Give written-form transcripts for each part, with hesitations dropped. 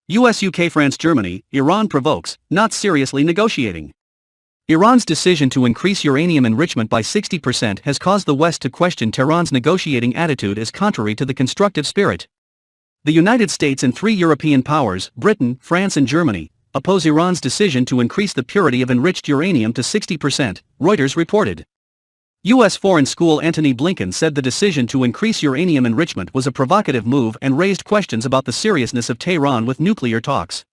US, UK, France, Germany, Iran provokes, not seriously negotiating. Iran's decision to increase uranium enrichment by 60% has caused the West to question Tehran's negotiating attitude as contrary to the constructive spirit. The United States and three European powers, Britain, France and Germany, oppose Iran's decision to increase the purity of enriched uranium to 60%, Reuters reported. U.S. Foreign School Antony Blinken said the decision to increase uranium enrichment was a provocative move and raised questions about the seriousness of Tehran with nuclear talks.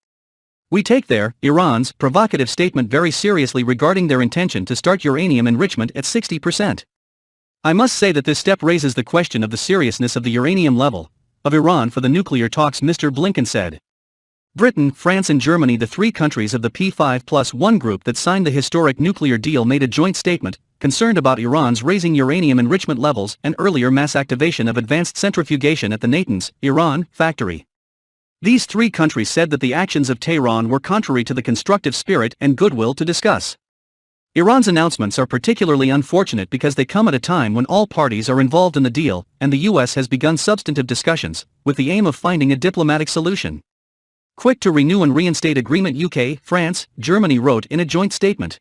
"We take Iran's provocative statement very seriously regarding their intention to start uranium enrichment at 60%. I must say that this step raises the question of the seriousness of the uranium level of Iran for the nuclear talks," Mr. Blinken said. Britain, France and Germany, the three countries of the P5+1 group that signed the historic nuclear deal, made a joint statement, concerned about Iran's raising uranium enrichment levels and earlier mass activation of advanced centrifugation at the Natanz, Iran, factory. These three countries said that the actions of Tehran were contrary to the constructive spirit and goodwill to discuss. Iran's announcements are particularly unfortunate because they come at a time when all parties are involved in the deal, and the US has begun substantive discussions, with the aim of finding a diplomatic solution. "Quick to renew and reinstate agreement," UK, France, Germany wrote in a joint statement.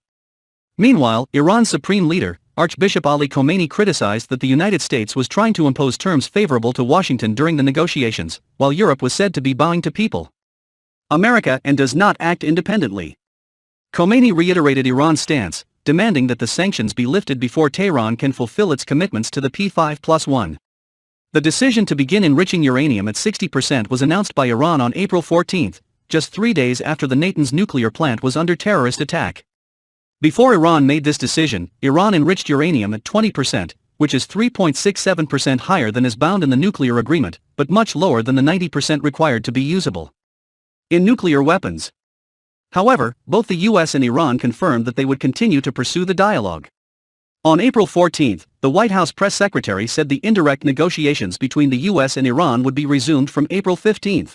Meanwhile, Iran's supreme leader, Archbishop Ali Khamenei, criticized that the United States was trying to impose terms favorable to Washington during the negotiations, while Europe was said to be bowing to people. America and does not act independently. Khamenei reiterated Iran's stance, demanding that the sanctions be lifted before Tehran can fulfill its commitments to the P5+1. The decision to begin enriching uranium at 60% was announced by Iran on April 14, just 3 days after the Natanz nuclear plant was under terrorist attack. Before Iran made this decision, Iran enriched uranium at 20%, which is 3.67% higher than is bound in the nuclear agreement, but much lower than the 90% required to be usable in nuclear weapons. However, both the US and Iran confirmed that they would continue to pursue the dialogue. On April 14, the White House press secretary said the indirect negotiations between the US and Iran would be resumed from April 15.